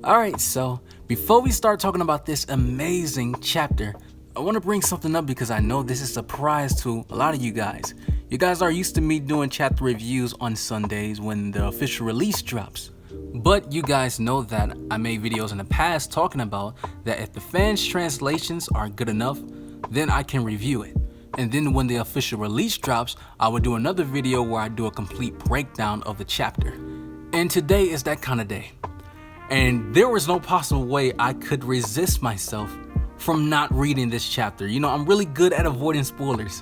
Alright, so before we start talking about this amazing chapter, I want to bring something up because I know this is a surprise to a lot of you guys. You guys are used to me doing chapter reviews on Sundays when the official release drops. But you guys know that I made videos in the past talking about that if the fans' translations are good enough, then I can review it. And then when the official release drops, I will do another video where I do a complete breakdown of the chapter. And today is that kind of day. And there was no possible way I could resist myself from not reading this chapter. You know, I'm really good at avoiding spoilers,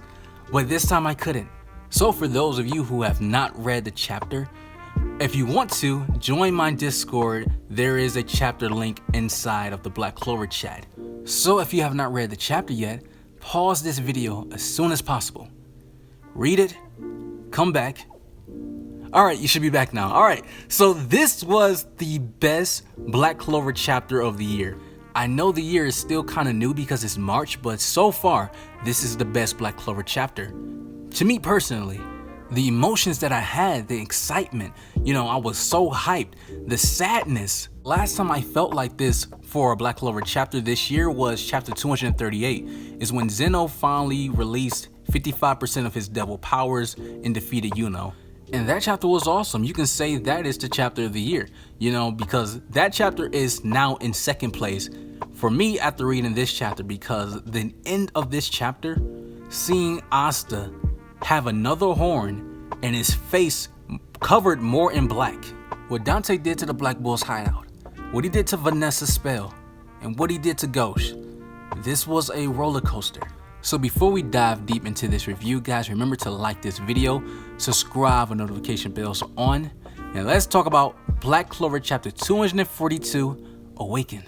but this time I couldn't. So for those of you who have not read the chapter, if you want to, join my Discord. There is a chapter link inside of the Black Clover chat. So if you have not read the chapter yet, pause this video as soon as possible. Read it, come back. Alright, you should be back now. Alright, so this was the best Black Clover chapter of the year. I know the year is still kind of new because it's March, but so far, this is the best Black Clover chapter. To me personally, the emotions that I had, the excitement, you know, I was so hyped. The sadness. Last time I felt like this for a Black Clover chapter this year was chapter 238, is when Zeno finally released 55% of his devil powers and defeated Yuno. And that chapter was awesome. You can say that is the chapter of the year, you know, because that chapter is now in second place for me after reading this chapter, because the end of this chapter, seeing Asta have another horn and his face covered more in black. What Dante did to the Black Bull's hideout, what he did to Vanessa's spell, and what he did to Gauche. This was a roller coaster. So before we dive deep into this review, guys, remember to like this video, subscribe and notification bells on, and let's talk about Black Clover chapter 242, Awaken.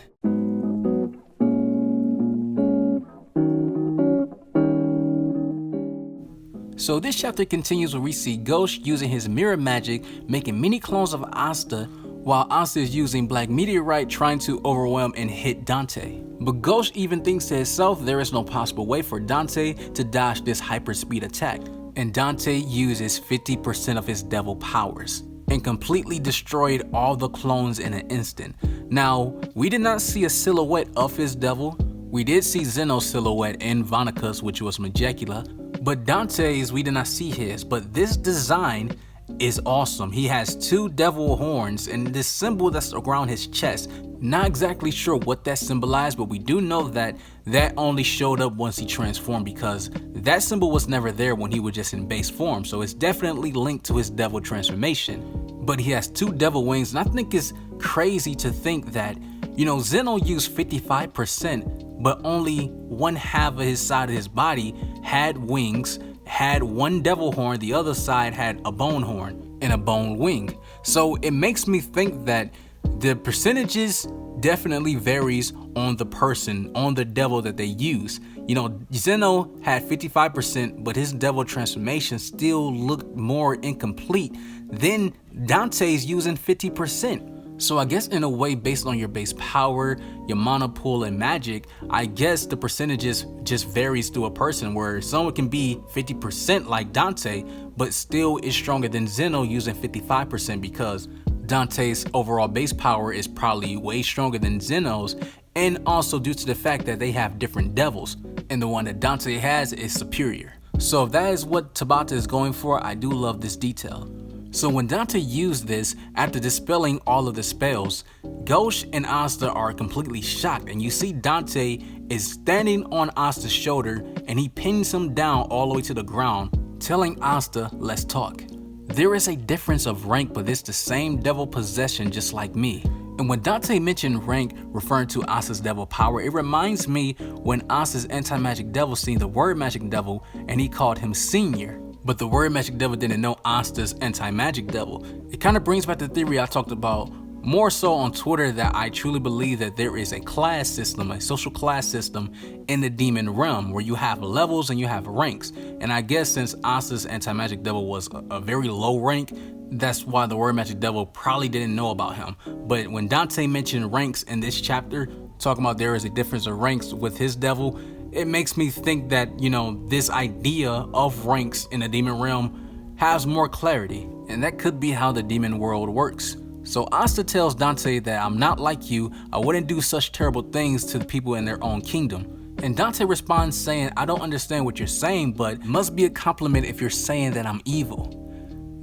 So this chapter continues where we see Gauche using his mirror magic, making mini clones of Asta, while Asta is using Black Meteorite trying to overwhelm and hit Dante. But Gauche even thinks to himself there is no possible way for Dante to dodge this hyperspeed attack, and Dante uses 50% of his devil powers and completely destroyed all the clones in an instant. Now, we did not see a silhouette of his devil. We did see Zeno's silhouette in Vanessa's, which was Magicula, but Dante's, we did not see his. But this design is awesome. He has two devil horns and this symbol that's around his chest. Not exactly sure what that symbolized, but we do know that that only showed up once he transformed, because that symbol was never there when he was just in base form. So it's definitely linked to his devil transformation. But he has two devil wings, and I think it's crazy to think that, you know, Zeno used 55%, but only one half of his side of his body had wings, had one devil horn, the other side had a bone horn and a bone wing. So it makes me think that the percentages definitely varies on the person, on the devil that they use. You know, Zeno had 55%, but his devil transformation still looked more incomplete than Dante's using 50%. So I guess in a way, based on your base power, your mana pool and magic, I guess the percentages just varies to a person, where someone can be 50% like Dante, but still is stronger than Zeno using 55%, because Dante's overall base power is probably way stronger than Zeno's, and also due to the fact that they have different devils, and the one that Dante has is superior. So if that is what Tabata is going for, I do love this detail. So when Dante used this, after dispelling all of the spells, Gauche and Asta are completely shocked, and you see Dante is standing on Asta's shoulder and he pins him down all the way to the ground, telling Asta, let's talk. There is a difference of rank, but it's the same devil possession just like me. And when Dante mentioned rank referring to Asta's devil power, it reminds me when Asta's anti-magic devil seen the word magic devil and he called him senior. But the word magic devil didn't know Asta's anti-magic devil. It kind of brings back the theory I talked about more so on Twitter, that I truly believe that there is a class system, a social class system in the demon realm, where you have levels and you have ranks. And I guess since Asta's anti-magic devil was a very low rank, that's why the word magic devil probably didn't know about him. But when Dante mentioned ranks in this chapter, talking about there is a difference of ranks with his devil, it makes me think that, you know, this idea of ranks in the demon realm has more clarity, and that could be how the demon world works. So Asta tells Dante that I'm not like you, I wouldn't do such terrible things to the people in their own kingdom. And Dante responds saying, I don't understand what you're saying, but it must be a compliment if you're saying that I'm evil.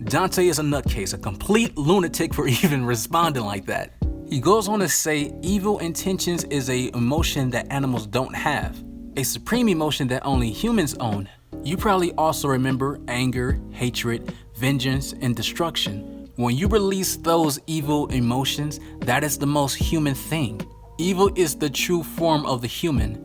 Dante is a nutcase, a complete lunatic for even responding like that. He goes on to say, evil intentions is an emotion that animals don't have, a supreme emotion that only humans own. You probably also remember anger, hatred, vengeance, and destruction. When you release those evil emotions, that is the most human thing. Evil is the true form of the human.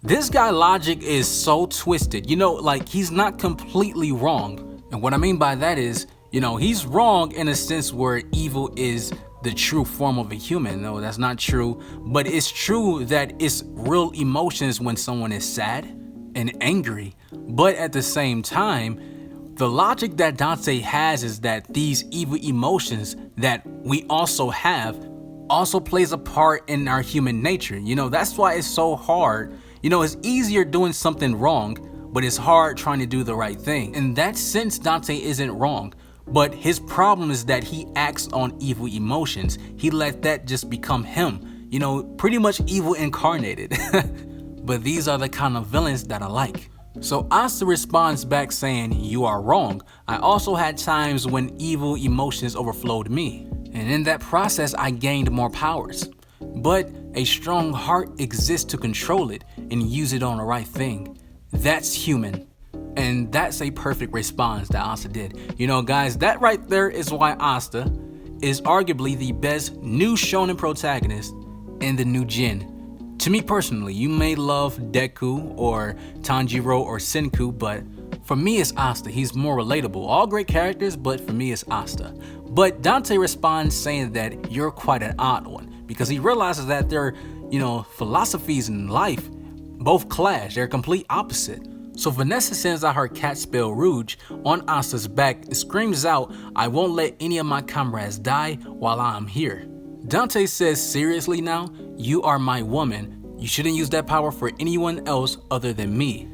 This guy logic is so twisted, like he's not completely wrong. And what I mean by that is, he's wrong in a sense where evil is the true form of a human. No, that's not true, but it's true that it's real emotions when someone is sad and angry. But at the same time, the logic that Dante has is that these evil emotions that we also have also plays a part in our human nature. That's why it's so hard. It's easier doing something wrong, but it's hard trying to do the right thing. In that sense, Dante isn't wrong, but his problem is that he acts on evil emotions. He let that just become him, pretty much evil incarnated. But these are the kind of villains that I like. So Asta responds back saying, you are wrong. I also had times when evil emotions overflowed me. And in that process, I gained more powers. But a strong heart exists to control it and use it on the right thing. That's human. And that's a perfect response that Asta did. Guys, that right there is why Asta is arguably the best new shonen protagonist in the new gen. To me personally, you may love Deku or Tanjiro or Senku, but for me it's Asta. He's more relatable. All great characters, but for me it's Asta. But Dante responds saying that you're quite an odd one, because he realizes that their, philosophies in life both clash. They're complete opposite. So Vanessa sends out her cat spell Rouge on Asta's back and screams out, I won't let any of my comrades die while I'm here. Dante says, seriously now? You are my woman. You shouldn't use that power for anyone else other than me.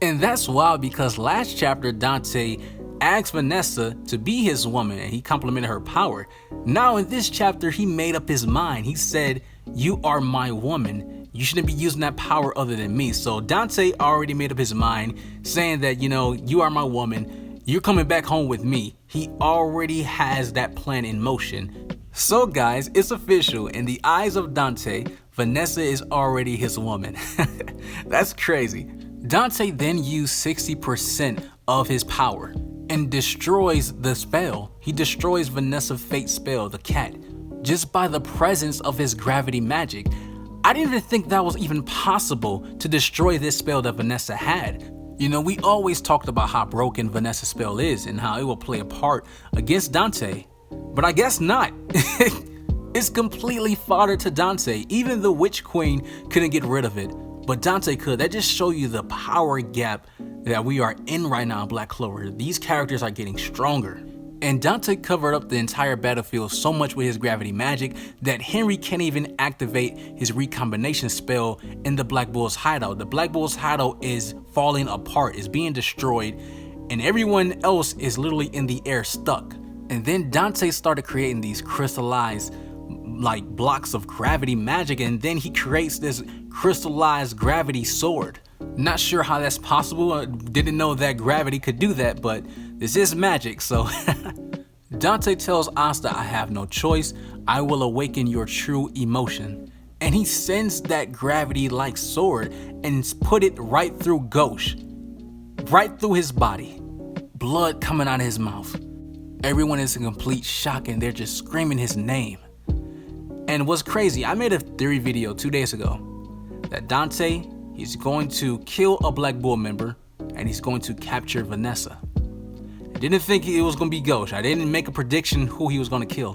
And that's wild because last chapter Dante asked Vanessa to be his woman and he complimented her power. Now in this chapter he made up his mind. He said, you are my woman. You shouldn't be using that power other than me. So Dante already made up his mind saying that, you are my woman. You're coming back home with me. He already has that plan in motion. So guys, it's official. In the eyes of Dante, Vanessa is already his woman. That's crazy. Dante then used 60% of his power and destroys the spell. He destroys Vanessa's fate spell, the cat, just by the presence of his gravity magic. I didn't even think that was even possible to destroy this spell that Vanessa had. We always talked about how broken Vanessa's spell is and how it will play a part against Dante. But I guess not. It's completely fodder to Dante. Even the Witch Queen couldn't get rid of it, but Dante could. That just shows you the power gap that we are in right now in Black Clover. These characters are getting stronger. And Dante covered up the entire battlefield so much with his gravity magic that Henry can't even activate his recombination spell in the Black Bull's hideout. The Black Bull's hideout is falling apart, is being destroyed, and everyone else is literally in the air stuck. And then Dante started creating these crystallized blocks of gravity magic, and then he creates this crystallized gravity sword. Not sure how that's possible. I didn't know that gravity could do that, but this is magic, so. Dante tells Asta, I have no choice. I will awaken your true emotion. And he sends that gravity-like sword and put it right through Gauche. Right through his body. Blood coming out of his mouth. Everyone is in complete shock and they're just screaming his name. And what's crazy, I made a theory video 2 days ago that Dante, he's going to kill a Black Bull member and he's going to capture Vanessa. I didn't think it was going to be Gauche. I didn't make a prediction who he was going to kill.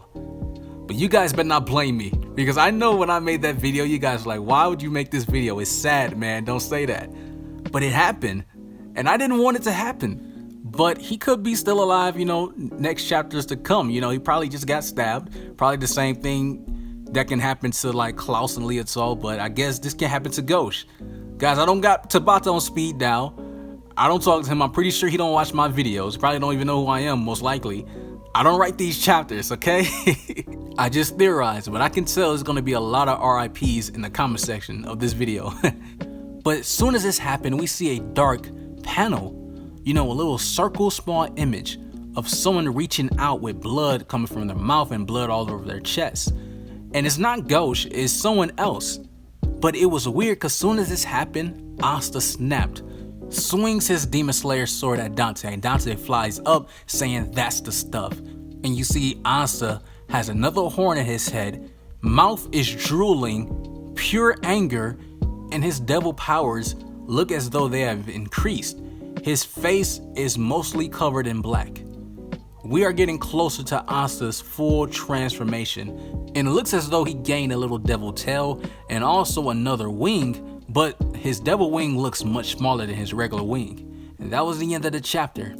But you guys better not blame me, because I know when I made that video, you guys were like, why would you make this video? It's sad, man. Don't say that. But it happened, and I didn't want it to happen. But he could be still alive, next chapters to come. He probably just got stabbed. Probably the same thing that can happen to Klaus and Lietzel, but I guess this can happen to Gauche. Guys, I don't got Tabata on speed dial. I don't talk to him. I'm pretty sure he don't watch my videos. Probably don't even know who I am, most likely. I don't write these chapters, okay? I just theorized, but I can tell there's gonna be a lot of RIPs in the comment section of this video. But as soon as this happened, we see a dark panel, you know, a little circle small image of someone reaching out with blood coming from their mouth and blood all over their chest. And it's not Gauche, it's someone else. But it was weird because as soon as this happened, Asta snapped, swings his Demon Slayer sword at Dante, and Dante flies up saying that's the stuff. And you see Asta has another horn in his head, mouth is drooling, pure anger, and his devil powers look as though they have increased. His face is mostly covered in black. We are getting closer to Asta's full transformation, and it looks as though he gained a little devil tail and also another wing, but his devil wing looks much smaller than his regular wing. And that was the end of the chapter.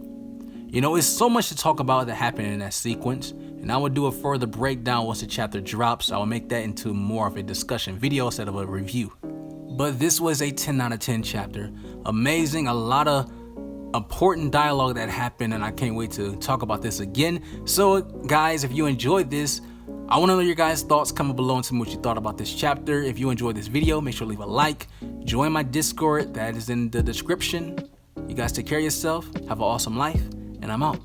You know, it's so much to talk about that happened in that sequence, and I will do a further breakdown once the chapter drops. I will make that into more of a discussion video instead of a review. But this was a 10 out of 10 chapter. Amazing, a lot of important dialogue that happened, and I can't wait to talk about this again. So guys, if you enjoyed this, I want to know your guys' thoughts. Comment below and tell me what you thought about this chapter. If you enjoyed this video, make sure to leave a like. Join my Discord, that is in the description. You guys take care of yourself. Have an awesome life, and I'm out.